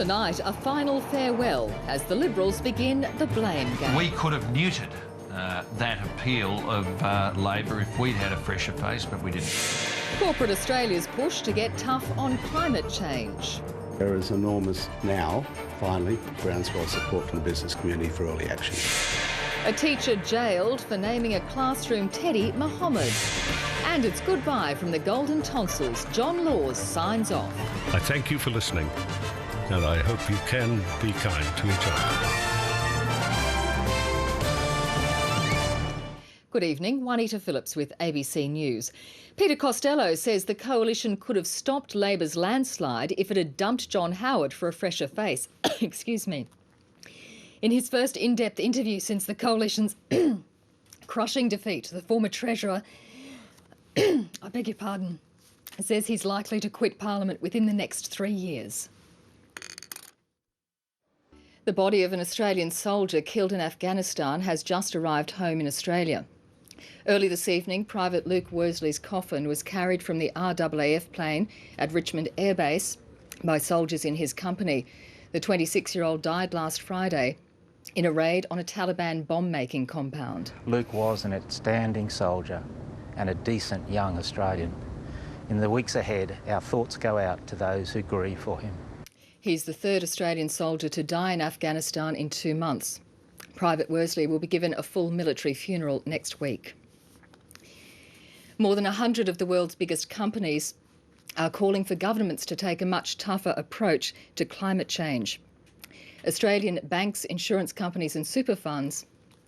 Tonight, a final farewell as the Liberals begin the blame game. We could have neutered that appeal of Labor if we'd had a fresher face, but we didn't. Corporate Australia's push to get tough on climate change. There is enormous now, finally, groundswell support from the business community for early action. A teacher jailed for naming a classroom teddy Mohammed. And it's goodbye from the Golden Tonsils. John Laws signs off. I thank you for listening, and I hope you can be kind to each other. Good evening, Juanita Phillips with ABC News. Peter Costello says the coalition could have stopped Labor's landslide if it had dumped John Howard for a fresher face. Excuse me. In his first in-depth interview since the coalition's crushing defeat, the former Treasurer, I beg your pardon, says he's likely to quit Parliament within the next 3 years. The body of an Australian soldier killed in Afghanistan has just arrived home in Australia. Early this evening, Private Luke Worsley's coffin was carried from the RAAF plane at Richmond Air Base by soldiers in his company. The 26-year-old died last Friday in a raid on a Taliban bomb-making compound. Luke was an outstanding soldier and a decent young Australian. In the weeks ahead, our thoughts go out to those who grieve for him. He's the third Australian soldier to die in Afghanistan in 2 months. Private Worsley will be given a full military funeral next week. More than 100 of the world's biggest companies are calling for governments to take a much tougher approach to climate change. Australian banks, insurance companies and super funds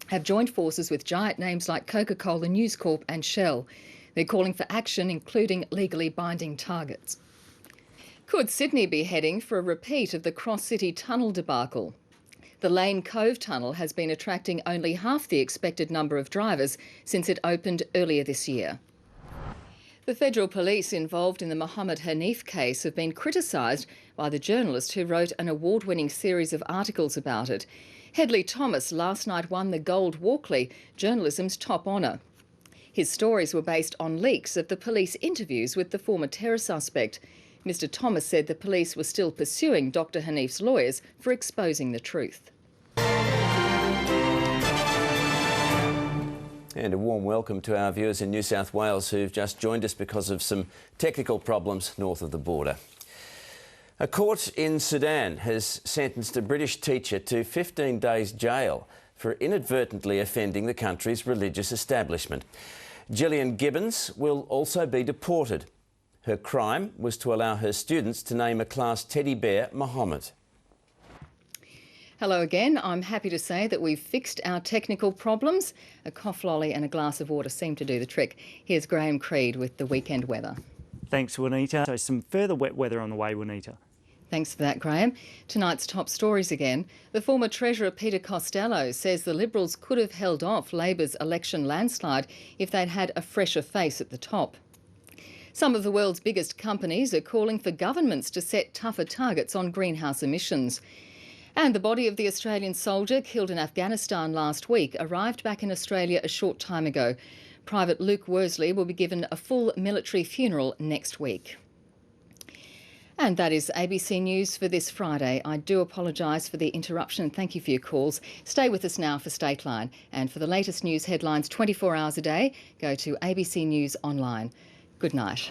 have joined forces with giant names like Coca-Cola, News Corp and Shell. They're calling for action, including legally binding targets. Could Sydney be heading for a repeat of the Cross-City Tunnel debacle? The Lane Cove Tunnel has been attracting only half the expected number of drivers since it opened earlier this year. The federal police involved in the Mohammed Hanif case have been criticised by the journalist who wrote an award-winning series of articles about it. Hedley Thomas last night won the Gold Walkley, journalism's top honour. His stories were based on leaks of the police interviews with the former terror suspect. Mr Thomas said the police were still pursuing Dr Hanif's lawyers for exposing the truth. And a warm welcome to our viewers in New South Wales who've just joined us because of some technical problems north of the border. A court in Sudan has sentenced a British teacher to 15 days jail for inadvertently offending the country's religious establishment. Gillian Gibbons will also be deported. Her crime was to allow her students to name a class teddy bear Mohammed. Hello again. I'm happy to say that we've fixed our technical problems. A cough lolly and a glass of water seem to do the trick. Here's Graham Creed with the weekend weather. Thanks, Juanita. So some further wet weather on the way, Juanita. Thanks for that, Graham. Tonight's top stories again. The former Treasurer Peter Costello says the Liberals could have held off Labor's election landslide if they'd had a fresher face at the top. Some of the world's biggest companies are calling for governments to set tougher targets on greenhouse emissions. And the body of the Australian soldier killed in Afghanistan last week arrived back in Australia a short time ago. Private Luke Worsley will be given a full military funeral next week. And that is ABC News for this Friday. I do apologise for the interruption. Thank you for your calls. Stay with us now for Stateline. And for the latest news headlines 24 hours a day, go to ABC News Online. Good night.